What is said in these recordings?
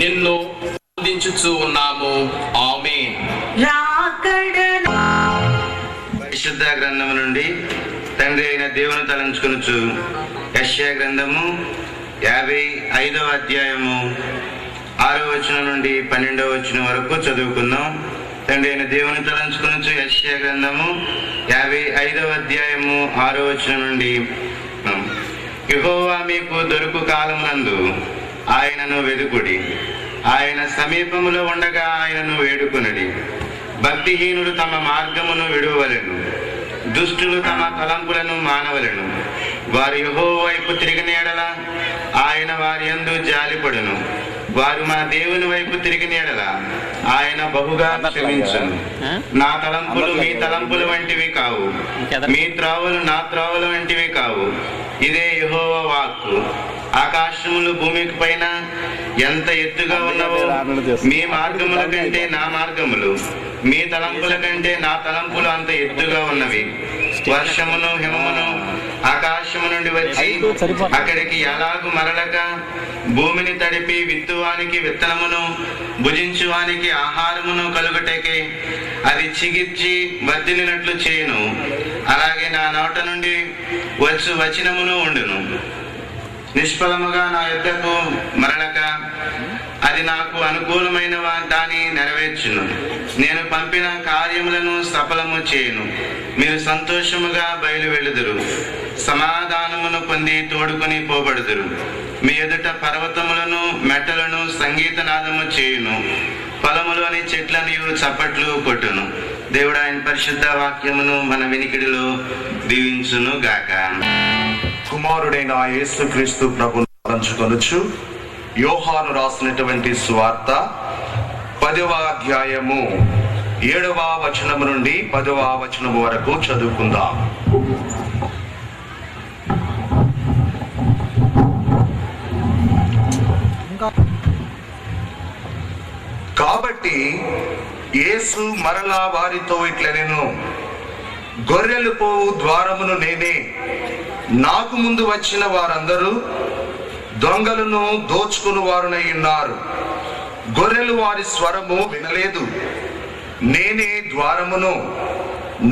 నిన్ను అందించుచూ ఉన్నాము. ఆమేన్. పరిశుద్ధ గ్రంథము నుండి తండ్రి అయిన దేవుని తలంచుకొనుచు యెషయా గ్రంథము 55వ అధ్యాయము 6వ వచనం నుండి 12వ వచనం వరకు చదువుకుందాం. తండ్రి అయిన దేవుని తలంచుకొనుచు యెషయా గ్రంథము 55వ అధ్యాయము 6వ వచనం నుండి, యెహోవా మీకు దొరుకు కాలమునందు ఆయనను వెదుకుడి, ఆయన సమీపములో ఉండగా ఆయనను వేడుకొనుడి. భక్తిహీనులు తమ మార్గమును విడువవలెను, దుష్టులు తమ తలంపులను మానవలెను. వారు యెహోవా వైపు తిరిగిన యెడల ఆయన వారి యందు జాలిపడును. వారు మన దేవుని వైపు తిరిగిన యెడల ఆయన బహుగా క్షమించును. నా తలంపులు మీ తలంపుల వంటివి కావు, మీ త్రావులు నా త్రావుల వంటివి కావు. ఇదే యెహోవా వాక్కు. ఆకాశములు భూమికి పైన ఎంత ఎత్తుగా ఉన్నవో మీ మార్గముల కంటే నా మార్గములు, మీ తలంపుల కంటే నా తలంపులు అంత ఎత్తుగా ఉన్నవి. వర్షమును హిమమును ఆకాశము నుండి వచ్చి అక్కడికి ఎలాగు మరలక భూమిని తడిపి విత్తువానికి విత్తనమును భుజించువానికి ఆహారమును కలుగుటకే అది చిగిర్చి వర్ధిల్లినట్లు చేయును. అలాగే నా నోట నుండి వచ్చు వచనమును ఉండును. నిష్ఫలముగా నా యొద్దకు మరలక అది నాకు అనుకూలమైన దాన్ని నెరవేర్చును. నేను పంపిన కార్యములను సఫలము చేయును. మీరు సంతోషముగా బయలు వెళ్ళుదురు, సమాధానమును పొంది తోడుకొని పోబడుదురు. మీ ఎదుట పర్వతములను మెట్టలను సంగీత నాదము చేయును. పొలములోని చెట్లను చప్పట్లు కొట్టును. దేవుడు ఆయన పరిశుద్ధ వాక్యమును మన వినికిడిలో దీవించును గాక. కుమారుడైన యేసుక్రీస్తు ప్రభువును తలంచుకొనుచు యోహాను రాసినటువంటి సువార్త 10వ అధ్యాయము 7వ వచనము నుండి 10వ వచనము వరకు చదువుకుందాం. కాబట్టి యేసు మరలా వారితో ఇట్లనెను, గొర్రెలు పోవు ద్వారమును నేనే. నాకు ముందు వచ్చిన వారందరూ దొంగలను దోచుకుని వారునై ఉన్నారు. గొర్రెలు వారి స్వరము వినలేదు. నేనే ద్వారమును.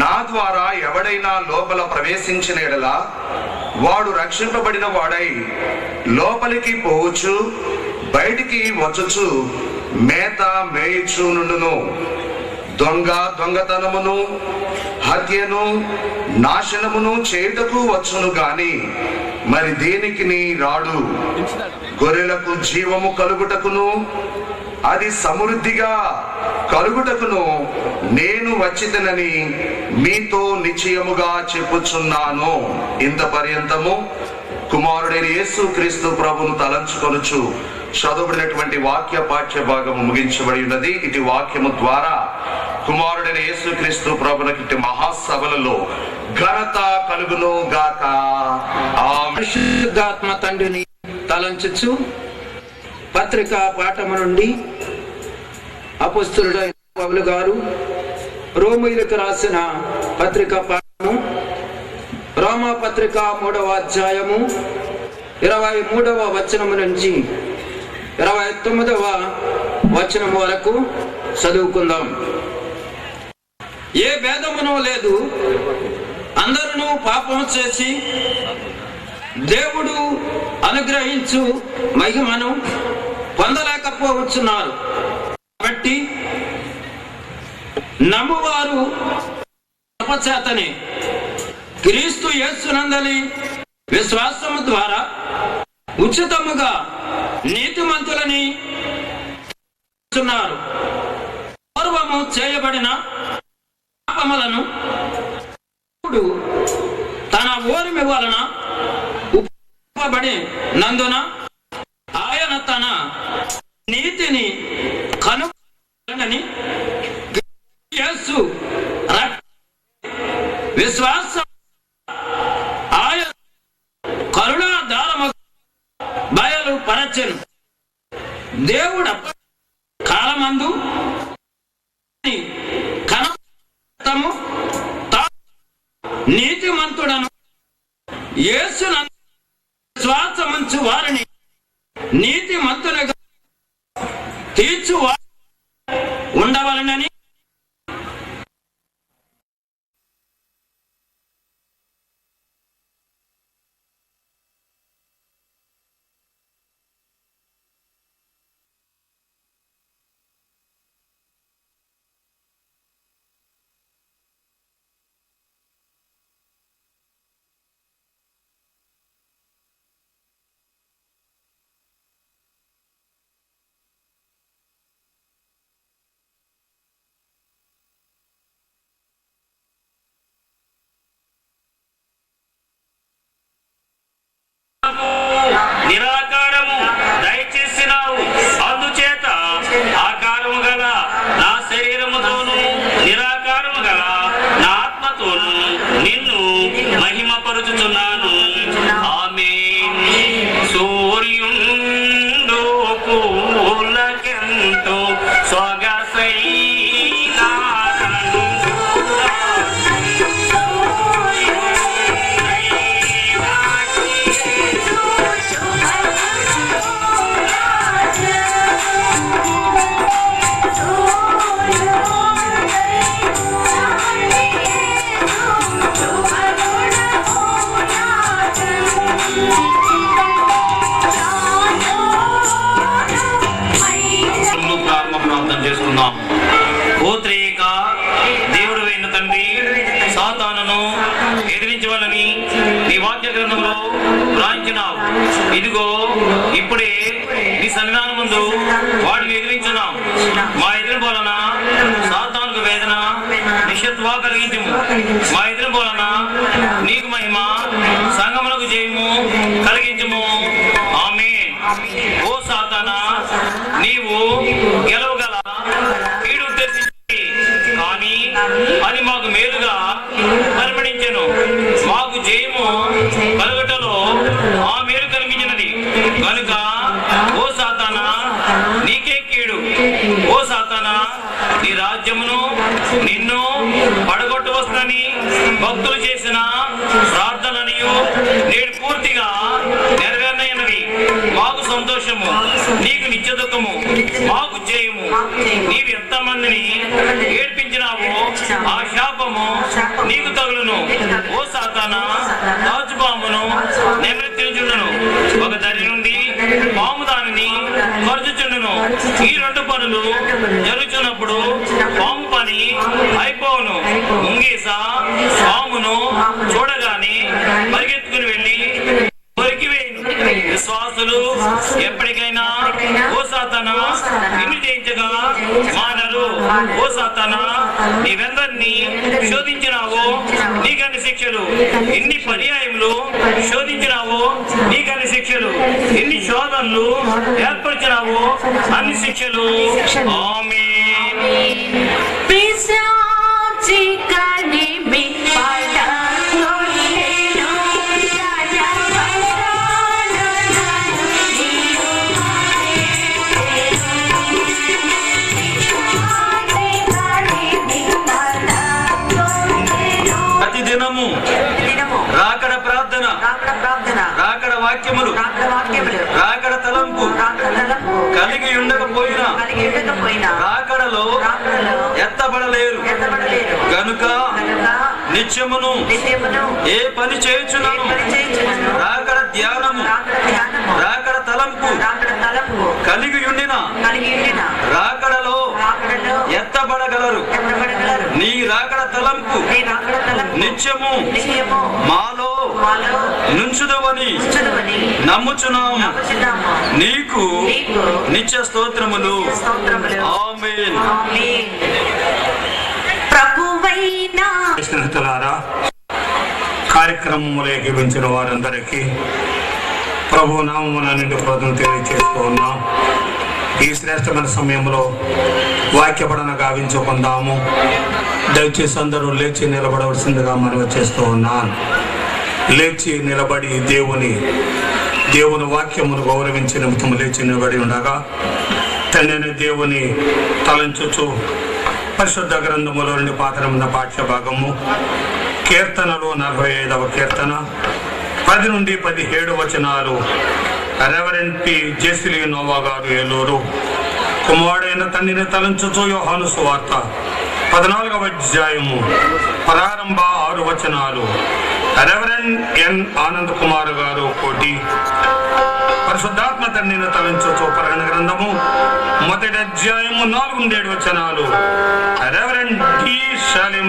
నా ద్వారా ఎవడైనా లోపల ప్రవేశించిన ఎడల వాడు రక్షింపబడిన వాడై లోపలికి పోవచ్చు, బయటికి వచ్చుచు మేత మేయుచు నుండును. దొంగ దొంగతనమును హత్యను నాశనమును చేయుటకు వచ్చును గాని మరి దేనికి రాడు. గొర్రెలకు జీవము కలుగుటకును అది సమృద్ధిగా కలుగుటకును నేను వచ్చితనని మీతో నిశ్చయముగా చెప్పుచున్నాను. ఇంత పర్యంతము కుమారుడైన యేసుక్రీస్తు ప్రభువును తలంచుకొనుచు చదువుబడినటువంటి వాక్య పాఠ్య భాగము ముగించబడి ఉన్నది. ఇటు వాక్యము ద్వారా కుమారుడైన యేసుక్రీస్తు ప్రభువునకి ఇటు మహాసభలలో ఘనత కలుగును గాక. పరిశుద్ధాత్మ తండ్రిని తలంచుచు పత్రికా పాఠము నుండి అపొస్తలుడైన పౌలు గారు రోమీయులకు రాసిన పత్రికా పాఠము, రోమా పత్రిక 3వ అధ్యాయము 23వ వచనము నుంచి 29వ వచనం వరకు చదువుకుందాం. ఏ భేదమును లేదు, అందరూ పాపం చేసి దేవుడు అనుగ్రహించు మహిమను పొందలేకపోవచ్చున్నారు. కాబట్టి నమ్మువారు చేతనే క్రీస్తు యేసునందలి విశ్వాసము ద్వారా ఉచితముగా నీతిమంతులని పూర్వము చేయబడిన పాపములను తన ఓరిమి వలన ఉపబడి నందున ఆయన తన నీతిని కనుగొనని యేసు విశ్వాసం ఆయన కరుణాధారము బయలు పరచెను. దేవుడు కాలమందు కనము నీతిమంతుడను యేసునందు విశ్వాసముంచు వారిని నీతిమంతులుగా తీర్చువా ఉండవలనని నిరాకారము దయచేసినావు. అందుచేత ఆకారము గల నా శరీరముతోను నిరాకారము గల నా ఆత్మతోను నిన్ను మహిమపరుచుచున్నాను. ఆమేన్. సూర్యుండు పూలకెంతో సొగసైనా ప్రార్థన చేసుకుందాం. ఓ త్రియేక దేవుడు అయిన తండ్రి, సాతానును ఎదిరించవాలని నీ వాక్య గ్రంథంలో వ్రాయించినావు. ఇదిగో ఇప్పుడే నీ సన్నిధానం ముందు వాడిని ఎదిరించున్నాం. మా ఎదురు వలన సాతానుకు వేదన నిశ్శత్వా కలిగించము. మా ఎదురు వలన నీకు మహిమ, సంగములకు జయము కలిగించము. ఆమేన్. ఓ సాతానా, నీవు గెలవగల కీడు ఉద్దేశించి కానీ అది మాకు మేలుగా పరిమళించెను. మాకు జయము కలుగటలో ఆ మేలు కనిపించినది కనుక ఓ సాతానా నీకే కీడు. ఓ సాతానా, నీ రాజ్యమును నిన్ను పడగొట్టు వస్తుందని భక్తులు చేసిన ప్రార్థననియు నేడు పూర్తిగా నెరవేర్నైనవి. మాకు సంతోషము, నీకు నిత్య దుఃఖము, మాకు జయము. నీవు ఎంతమందిని ఏడ్పించినావో ఆ శాపము నీకు తగులును. ఓ సాతానా, రాజుపామును నిమృత్తించుండును. ఒక దరి నుండి పాము దానిని ఖర్చుచుండును. ఈ రెండు పనులు జరుగుతున్నప్పుడు పాము పని అయిపోవును. ముంగీస పామును చూడగానే పరిగెత్తుకుని వెళ్ళి కొరికివేయును. విశ్వాసులు ఎప్పటికైనా ఓ సాతానా నిన్ను జయించగా మానరు. ఓ సాతానా, నీవెందరినీ శోధించినావో నీకన్ని శిక్షలు, ఎన్ని పర్యాయములు శోధించినావో నీకన్ని శిక్షలు, ఎన్ని శోధనలు ఏర్పరిచినావో అన్ని శిక్షలు. ఆమేన్. ప్రతిదినము రాకడ ప్రార్థన, రాకడ వాక్యములు, రాకడ తలంపు కలిగి ఉండకపోయినా రాకడలో ఎత్తబడలేరు గనుక నిత్యమును ఏ పని చేయుచున్నాను రాకడ ధ్యానము, రాకడ తలంపు కలిగి ఉండిన రాకడలో ఎత్తబడగలరు. నీ రాకడ తలంపు నిత్యము మాలో నుంచుదవని నమ్ముచున్నాము. నీకు నిత్య స్తోత్రములు. ఆమేన్. స్నేహితులారా, కార్యక్రమంలోకి వెంచిన వారందరికీ ప్రభు నామమున నిండు ప్రార్థన తెలియజేస్తూ ఉన్నాం. ఈ శ్రేష్టమైన సమయంలో వాక్యపడన గావించుకుందాము. దయచేసి అందరూ లేచి నిలబడవలసిందిగా మనవి చేస్తూ ఉన్నాను. లేచి నిలబడి దేవుని వాక్యమును గౌరవించి నిమిత్తము లేచి నిలబడి ఉండగా తండ్రి దేవుని తలంచుచు పరిశుద్ధ గ్రంథములో నుండి పాత్రమున్న పాఠ్య భాగము కీర్తనలు 45వ కీర్తన 10 నుండి 17 వచనాలు రెవరెండ్ పి జెసిలి నోవా గారు ఏలూరు కుమారుడైన తండ్రిని తలంచుచు యోహాను సువార్త 14వ అధ్యాయము ప్రారంభ 6 వచనాలు. రెవరెండ్ ఎన్ ఆనంద్ కుమార్ గారు కోటి. పరిశుద్ధాత్మ తండ్రిని తలంచుచు ప్రకటన గ్రంథము 1వ అధ్యాయము 4-7 వచనాలు. Reverend D Shalim.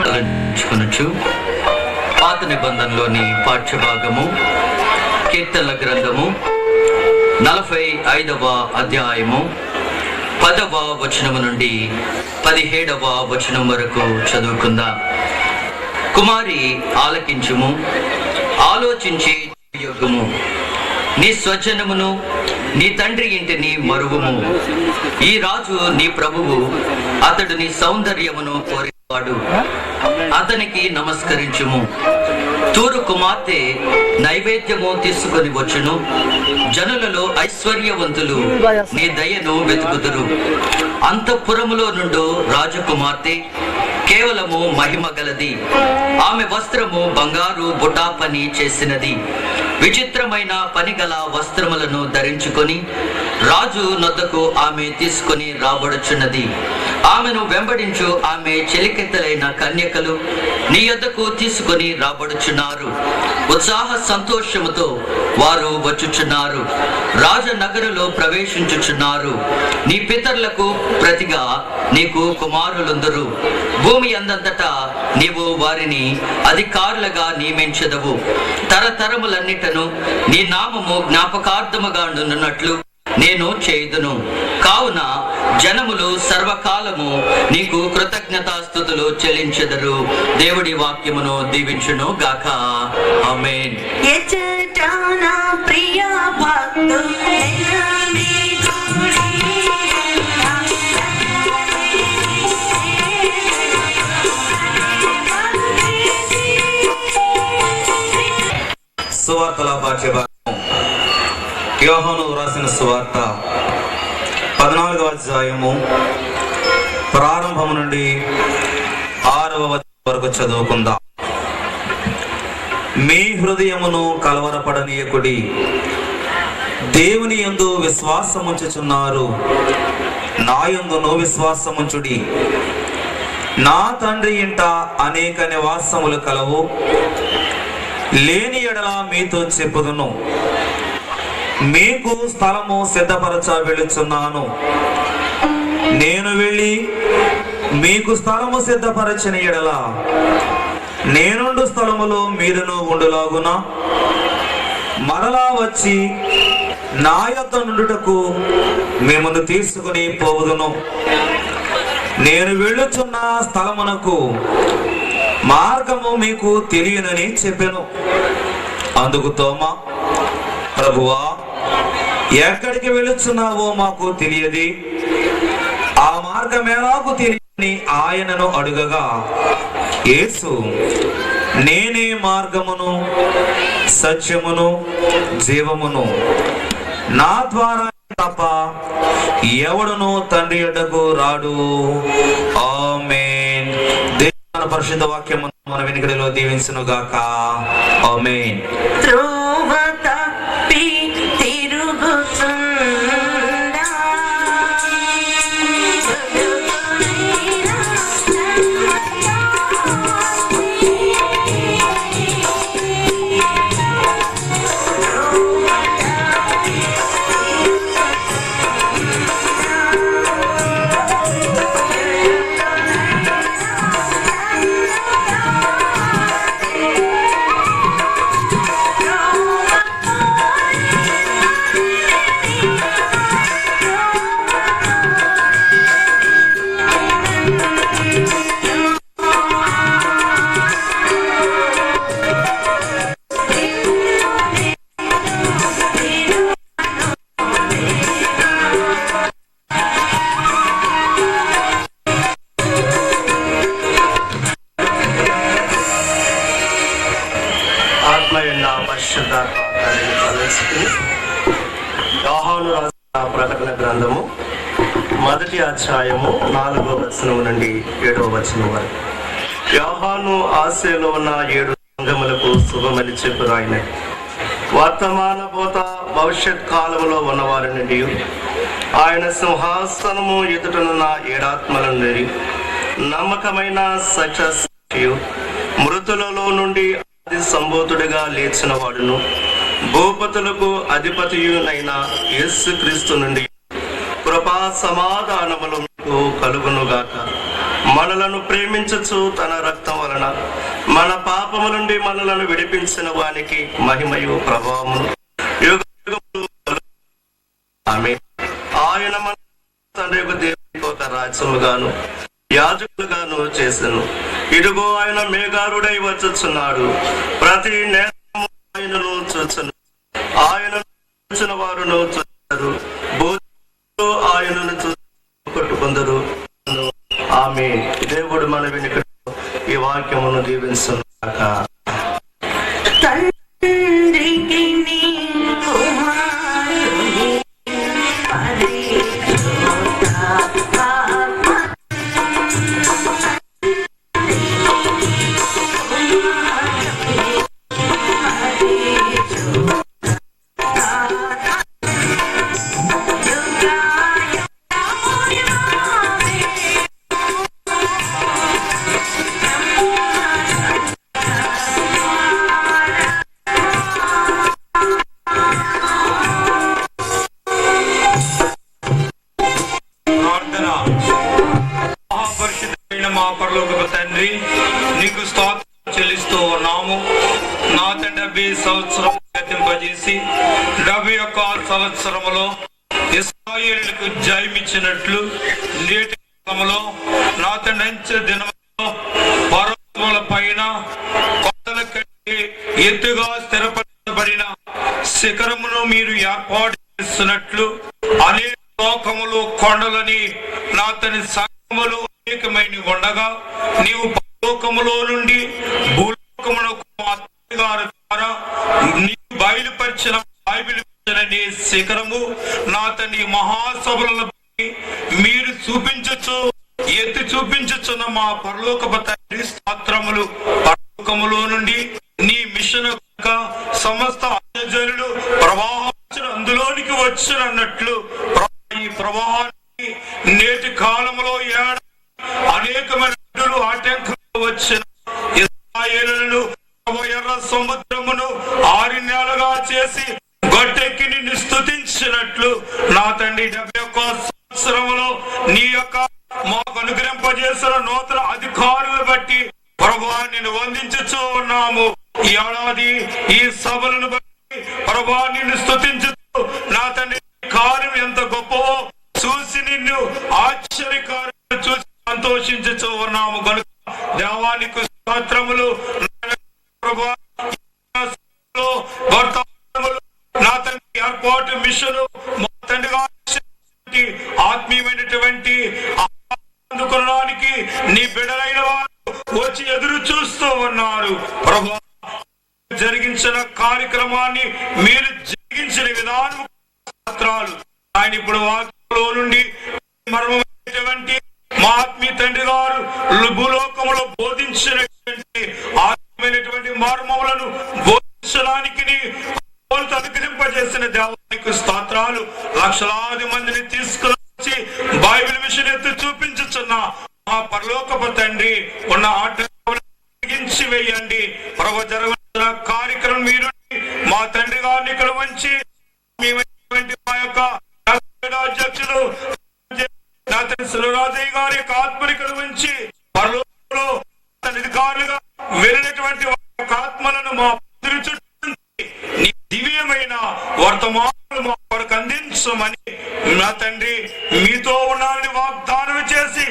పాత నిబంధనలోని పాఠ్యభాగము కీర్తనల గ్రంథము 45వ అధ్యాయము 10వ వచనము నుండి 17వ వచనం వరకు చదువుకుందాం. కుమారి ఆలకించుము, ఆలోచించి యొగ్గుము. నీ స్వజనమును నీ తండ్రి ఇంటిని మరువుము. ఈ రాజు నీ ప్రభువు, అతడు నీ సౌందర్యమును కోరేవాడు. అతనికి నమస్కరించుము. తూరు కుమార్తె నైవేద్యము తీసుకొని వచ్చును. జనులలో ఐశ్వర్యవంతులు నీ దయను వెతుకుదురు. అంతఃపురములో నుండు రాజకుమార్తె కేవలము మహిమ గలది. ఆమె వస్త్రము బంగారు బుటా పని చేసినది. విచిత్రమైన పనిగల వస్త్రములను ధరించుకొని రాజు నొద్దకు ఆమె తీసుకొని రాబడుచున్నది. ఆమెను వెంబడించు ఆమె చెలికెత్తలైన కన్యకలు నీ యొద్దకు తీసుకొని రాబడుచున్నారు. ఉత్సాహ సంతోషముతో వారు వచ్చుచున్నారు. రాజనగరులో ప్రవేశించుచున్నారు. నీ పితరులకు ప్రతిగా నీకు కుమారులుందరు. భూమి అందంతటా నీవు వారిని అధికారులుగా నియమించదవు. తరతరములన్నిటను నీ నామము జ్ఞాపకార్థముగా నుండునట్లు నేను చేయుదును. కావున జనములు సర్వకాలము నీకు కృతజ్ఞతాస్తుతులు చెల్లించెదరు. దేవుడి వాక్యమును దీవించును గాక. ఆమేన్. సువార్తల పాఠ్యభాగం యోహాను రాసిన సువార్త 14వ అధ్యాయము ప్రారంభము నుండి 6వ వచనం వరకు చదువుకుందాం. మీ హృదయమును కలవరపడనీయకుడి. దేవుని యందు విశ్వాసముంచుచున్నారు, నా యందును విశ్వాసముంచుడి. నా తండ్రి ఇంట అనేక నివాసములు కలవు. లేని ఎడల మీతో చెప్పుదును. మీకు స్థలము సిద్ధపరచ వెళ్ళుచున్నాను. నేను వెళ్ళి మీకు స్థలము సిద్ధపరచిన ఎడల నేనుండు స్థలములో మీరును ఉండులాగున మరలా వచ్చి నా యొద్ద నుండుటకు మిమ్మును తీసుకుని పోవుదును. నేను వెళ్ళుచున్న స్థలమునకు మార్గము మీకు తెలియనని చెప్పెను. అందుకు తోమా, ప్రభువా, ఎక్కడికి వెళ్ళుచున్నావో మాకు తెలియదు, ఆ మార్గం ఎలాగూ తెలియని ఆయనను అడుగగా, యేసు, నేనే మార్గమును సత్యమును జీవమును, నా ద్వారా తప్ప ఎవడును తండ్రి యొద్దకు రాడు. ఆమేన్. దేవుని పరిశుద్ధ వాక్యమును మన వెనుకడిలో దీవించును గాక. ఆమేన్. యోహాను రాసిన ప్రకటన గ్రంథము 1వ అధ్యాయము 4వ వచనం నుండి 7వ వచనం వరకు. యోహాను ఆసియాలో ఉన్న 7 సంఘములకు శుభమని చెప్పు రాయిన వర్తమాన భూత భవిష్యత్ కాలంలో ఉన్నవారి నుండి ఆయన సింహాసనము ఎదుటనున్న ఏడాత్మలను నమ్మకమైన సత్యసాక్షియు మృతులలో నుండి ఆది సంబోధుడిగా లేచిన వాడును భూపతులకు అధిపతియునైన యేసుక్రీస్తు నుండి కృపా సమాధానములకు కలుగునుగాక. మనలను ప్రేమించుచు తన రక్తం వలన మన పాపము నుండి మనలను విడిపించిన వానికి మహిమయు ప్రభావమును యుగములు ఆమేన్. ఆయన మన తండ్రి దేవునికి ఒక రాజ్యముగాను యాజకులుగాను చేసెను. ఇదిగో ఆయన మేఘారుడై వచ్చుచున్నాడు. ప్రతి నేరము ఆయనను చూచును. ఆయనను చూచిన వారును చూస్తారు. భూతులు ఆయనను చూసి కొట్టుకుందరు. ఆమె దేవుడు మన వెనుక ఈ వాక్యమును దీవించుగాక. తండ్రికి నీ కుమారుని ప్రార్థన. మహాపరిశుద్ధమైన మా పరలోకపు తండ్రి, నీకు స్తోత్రం చెల్లిస్తూ ఉన్నాము. నా తండ్రి 70 సంవత్సరం గతింపజేసి 71 సంవత్సరములో ఇశ్రాయేలులకు జయమిచ్చినట్లు నేటి కాలములో నా తండ్రి అంచె దినములో పర్వతముల పైన కొండల కంటే ఎత్తుగా స్థిరపరచబడిన శిఖరమును మీరు ఏర్పాటు చేస్తున్నట్లు అనేక లోకములు కొండలని నా తన సంగములు అనేకమైన ఉండగా నీవు పరలోకములో నుండి భూలోకమునకు మా తండ్రి గారి ద్వారా నీవు బయలుపరిచిన నీ శిఖరము నా తన మహాసభలను మీరు చూపించచ్చు ఎత్తి చూపించుచున్న మా పరలోకపు తండ్రి స్తోత్రములు. పరలోకములో నుండి నీ మిషన్ సమస్త అన్యజనులు ప్రవాహం అందులోనికి వచ్చినట్లు ఈ ప్రవాహానికి నేటి కాలంలో అనేకమైన ఆటంకాలు వచ్చిన ఇశ్రాయేలులను ఎర్ర సముద్రమును 6 నెలలుగా చేసి గొట్టెక్కి నిన్ను స్తుతించినట్లు నా తండ్రి 71 సంవత్సరములో నీ యొక్క మాకు అనుగ్రహింపజేసిన నూతన అధికారులను బట్టి ప్రభువా నిన్ను వందించుచూ ఉన్నాము. ఈ ఏడాది ఈ సభలను బట్టి ప్రభువా నిన్ను స్తుతించుతూ నా తండ్రి కార్యం ఎంత గొప్పవో చూసి నిన్ను ఆశ్చర్యకార్యం చూసి సంతోషించుచూ ఉన్నాము కనుక దేవానికి స్తోత్రములు. ప్రభువా నా తండ్రి ఏర్పాటు మిషన్ మా తండ్రి ఆత్మీయమైనటువంటి అందుకోవడానికి నీ బిడ్డలైన వారు వచ్చి ఎదురు చూస్తూ ఉన్నారు. ప్రభువా జరిగించిన కార్యక్రమాన్ని మీరు జరిగించిన విధానం ఆయన ఇప్పుడు వాక్యంలో నుండి మర్మమైనటువంటి మా ఆత్మీయ తండ్రి గారు భూలోకములో బోధించినటువంటి ఆత్మీయమైనటువంటి మర్మములను బోధించడానికి అనుగ్రహింపజేసిన దేవానికి స్తోత్రాలు. లక్షలాది మందిని తీసుకుని వచ్చి బైబిల్ విషయం ఎత్తి చూపించుచున్న మా పరలోకపు తండ్రి ఉన్న ఆటంకించి వేయండి. ప్రభు జరగవలసిన కార్యక్రమం మీరు మా తండ్రి గారిని ఇక్కడ ఉంచి మా యొక్క అధ్యక్షులు రాజయ్య గారి యొక్క ఆత్మని ఇక్కడ ఉంచి పరలోకంలో అధికారులుగా వెళ్ళినటువంటి ఆత్మలను మా చుట్టూ నీ దివ్యమైన వర్తమానాలు మా కొరకు అందించమని నా తండ్రి మీతో ఉన్నారని వాగ్దానం చేసి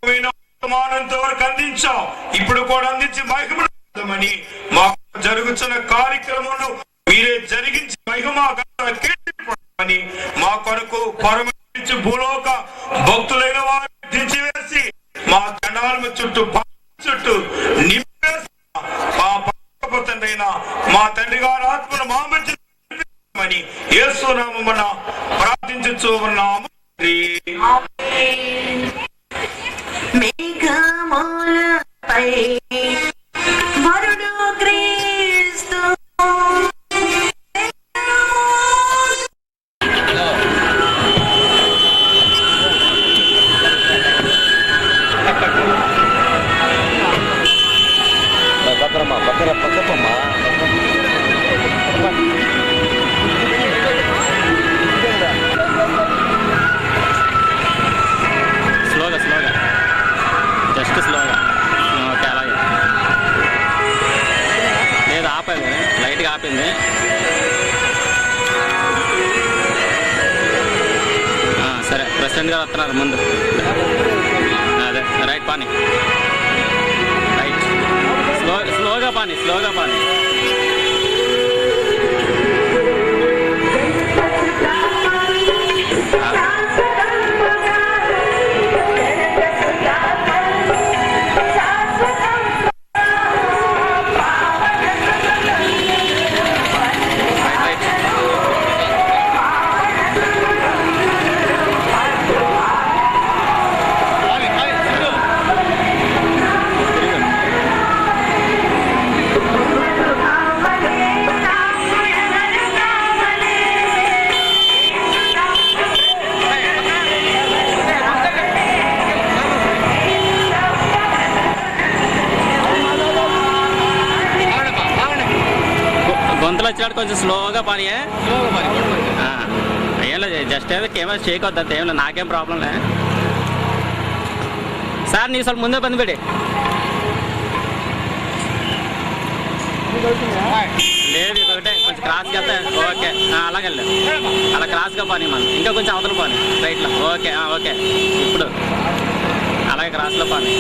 వర్తమానంతో వరకు అందించాం. ఇప్పుడు కూడా అందించి మహిమని మాకు జరుగుతున్న కార్యక్రమం మీరే జరిగించి మహిమని మా కొరకు పరమించి భూలోక భక్తులైన వారు దించివేసి మా దండాల చుట్టూ నింపేసి మా తండ్రి గారి ఆత్మను మా మధ్యని యేసు నామమున ప్రార్థించుచూ ఉన్నాము. మేఘములపై వరుడు క్రీస్తు గారు వస్తున్నారు ముందు. అదే రైట్ పాని, రైట్, స్లోగా పాని. గొంతులు వచ్చినట్టు కొంచెం స్లోగా పని. ఏం లేదు, జస్ట్ ఏదో కెమెరా చేయకొద్దు అంత, ఏం లేదు, నాకేం ప్రాబ్లం లే సార్. నీ ಸ್ವಲ್ಪ ముందే బంది పెట్టి లేదు, ఇదొకటే కొంచెం క్రాస్గా వెళ్తే ఓకే. అలాగే వెళ్ళి అలా క్రాస్గా పని మనం, ఇంకా కొంచెం అవతల పని రైట్లో. ఓకే ఓకే, ఇప్పుడు అలాగే క్రాస్లో పని.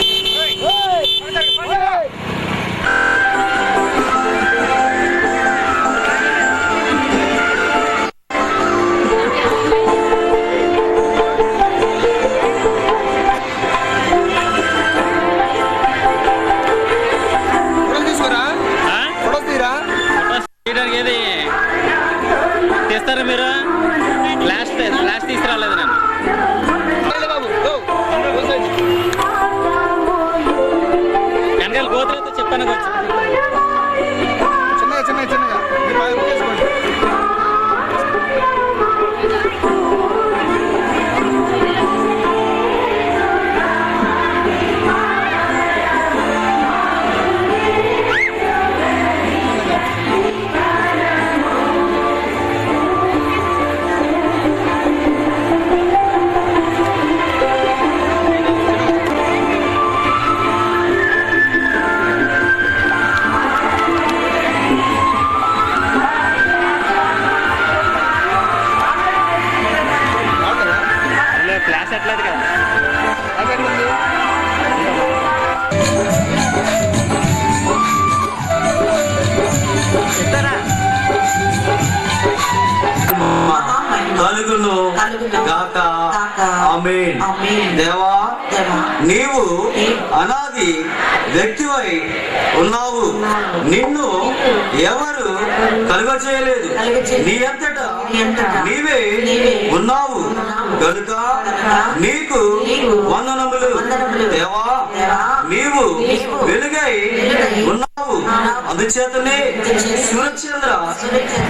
ఏది తీస్తారా మీరు? ఫ్లాష్ తీసుకురాలేదు నేను. వెనకాల గోతులైతే చెప్పాను కొంచెం చిన్నగా ఫ్లాష్ ఎట్లేదు కదా. కలుగును గాక. ఆమేన్. దేవా, నీవు అనాది వ్యక్తివై ఉన్నావు, నిన్ను ఎవరు కలుగచేయలేదు, నీ అంతటా నీవే ఉన్నావు కనుక నీకు వందనములు. దేవా, నీవు వెలుగై ఉన్నావు, అందుచేతనే సూర్యచంద్ర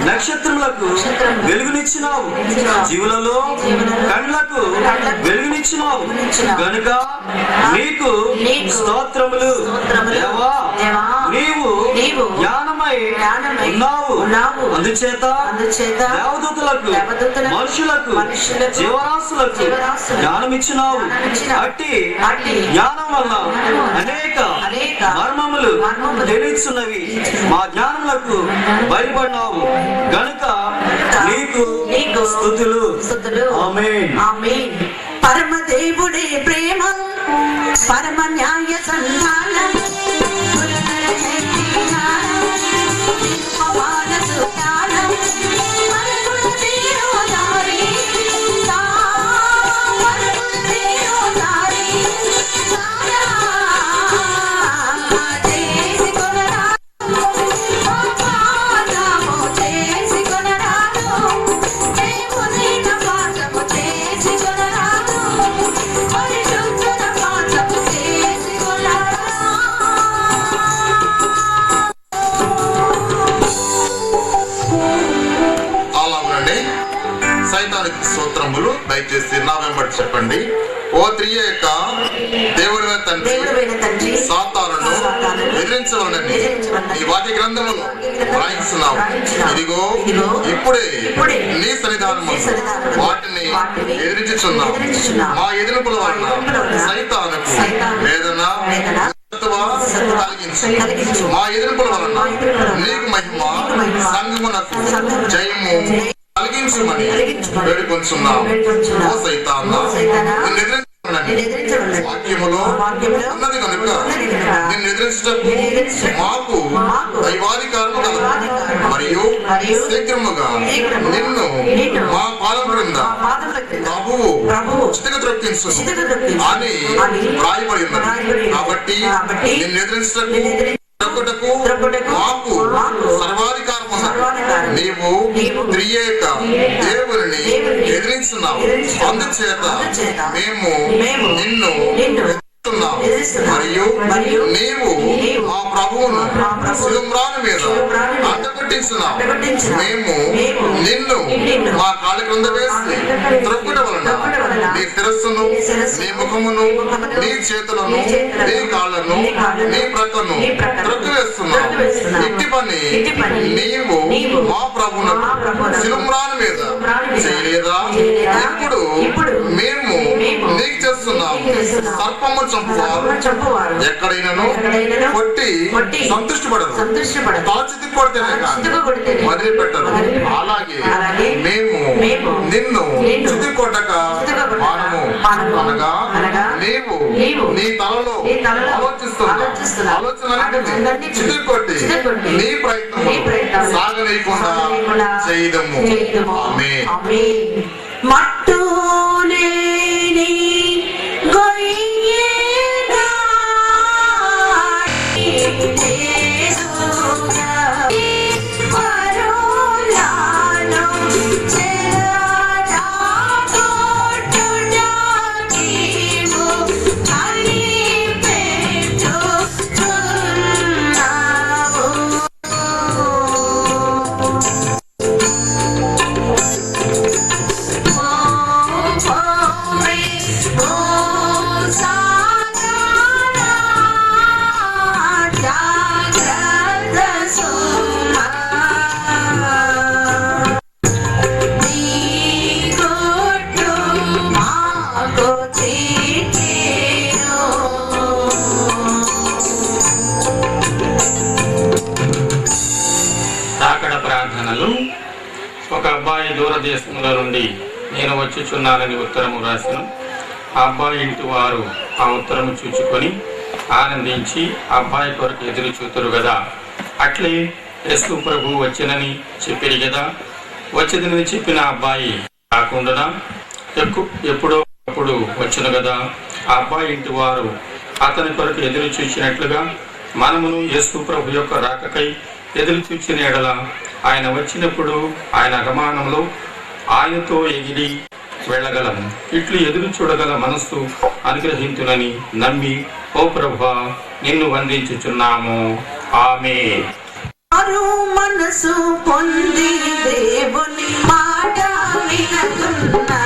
నక్షత్రములకు వెలుగునిచ్చినావు, జీవులలో కండ్లకు వెలుగునిచ్చినావు గనుక నీకు స్తోత్రములు. దేవా, నీవు జ్ఞానమై ఉన్నావు, అందుచేత దేవదూతలకు మనుషులకు జీవరాశులకు జ్ఞానమిచ్చినావు. అట్టి జ్ఞానం వల్ల అనేక మర్మములు తెలియచున్నవి, మా జ్ఞానములకు బయలుపడినావు గనుక నీకు స్తుతులు. ఆమేన్. పరమదేవుడే ప్రేమ, పరమ న్యాయ సంధానం, స్తోత్రములు. దయచేసి నా వెంబడి చెప్పండి. ఓ త్రియేక దేవుడైన తండ్రి, సాతానును ఎదిరించవలనని ఈ వాక్య గ్రంథములు రాయించున్నావు. ఇదిగో ఇప్పుడే నీ సన్నిధానము వాటిని ఎదిరించుచున్నావు. మా ఎదురుపుల వలన సైతానుకు వేదన కలిగించు. మా ఎదురుపుల వలన నీకు మహిమ, సంఘమునకు జయము కలిగించమని వేడుకొంచున్నాం. ఓ సైతానా, నిన్ను ఎదిరించమని వాక్యములో ఉన్నది కనుక నిన్ను ఎదిరించటకు మాకు దైవాధికారము కలదు. మరియు శీఘ్రముగా నిన్ను మా పాదం క్రింద ప్రభువు చితకత్రొక్కించును అని వ్రాయబడి ఉన్నది. కాబట్టి నిన్ను ఎదిరించటకు మాకు సర్వాధికారం ఉన్నది. నీవు త్రియేక దేవుని ఎదిరించున్నావు. అందుచేత మేము నిన్ను మరియు నీవు మా ప్రభువును శిలుమ్రాను మీద అంటగొట్టించున్నావు. మేము నిన్ను మా కాళ్ళ క్రింద వేసి త్రొక్కుట వలన నీ శిరస్సును, నీ ముఖమును, నీ చేతులను, నీ కాళ్ళను, నీ ప్రక్కను త్రొక్కివేస్తున్నావు. ఇట్టి పని నీవు మా ప్రభువునకు శిలుమ్రాను మీద చేయలేదా? ఇప్పుడు మేము నీకు చేస్తున్నాము. సర్పము చంపువారు ఎక్కడైనాను కొట్టి సంతృష్టిపడరు, తాచితి కొడితేనే కానీ వదిలిపెట్టరు. అలాగే మేము నిన్ను చుతి కొట్టక మానము. అనగా నీవు నీ తలలో ఆలోచిస్తున్న ఆలోచనలన్నిటిని చితి కొట్టి నీ ప్రయత్నము సాగనీయకుండా చేయదము. ఆమేన్. మట్టులేని గొయ్యేనా పరోలాను చెరడా కొట్టుడాకిము అని పెట్టుచున్నావు. తాకడ ప్రార్థనలు. ఒక అబ్బాయి దూరదేశంలో నుండి నేను వచ్చుచున్నానని ఉత్తరము రాసిన ఆ అబ్బాయి ఇంటి వారు ఆ ఉత్తరము చూచుకొని ఆనందించి అబ్బాయి కొరకు ఎదురు చూతురు కదా. అట్లే యేసు ప్రభు వచ్చినని చెప్పిరి కదా. వచ్చేదని చెప్పిన అబ్బాయి కాకుండా ఎప్పుడో అప్పుడు వచ్చును కదా. ఆ అబ్బాయి ఇంటి వారు అతని కొరకు ఎదురు చూచినట్లుగా మనమును యేసు ప్రభు యొక్క రాకకై ఎదురు చూచిన ఎడల ఆయన వచ్చినప్పుడు ఆయన అగమానంలో ఆయనతో ఎగిరి వెళ్ళగలము. ఇట్లు ఎదురు చూడగల మనస్సు అనుగ్రహించునని నమ్మి ఓ ప్రభువా నిన్ను వందించుచున్నాము. ఆమేన్. మనసు పొంది దేవుని మాట వినకున్నా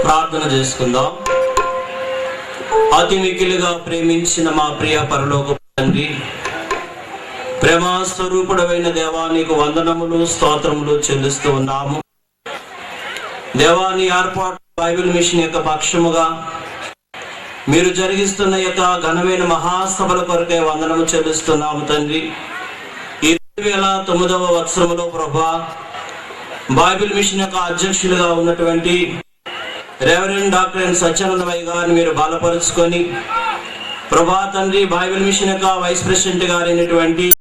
ప్రార్థన చేసుకుందాం. అతి మిక్కిలిగా ప్రేమించిన మా ప్రియ పరలోక తండ్రి, ప్రేమ స్వరూపుడమైన దేవా నీకు వందనములు స్తోత్రములు చెల్లిస్తూ ఉన్నాము. దేవాని ఏర్పాటు బైబిల్ మిషన్ యొక్క పక్షముగా మీరు జరిగిస్తున్న యొక్క ఘనమైన మహాసభల కొరకే వందనము చెల్లిస్తున్నాము తండ్రి. ఈ 2009వ వత్సరములో ప్రభా బైబిల్ మిషన్ యొక్క అధ్యక్షులుగా ఉన్నటువంటి రెవరెండ్ డాక్టర్ ఎన్ సత్యానందమయ్య గారిని మీరు బలపరుచుకొని ప్రభా తండ్రి బైబిల్ మిషన్ యొక్క వైస్ ప్రెసిడెంట్ గారైనటువంటి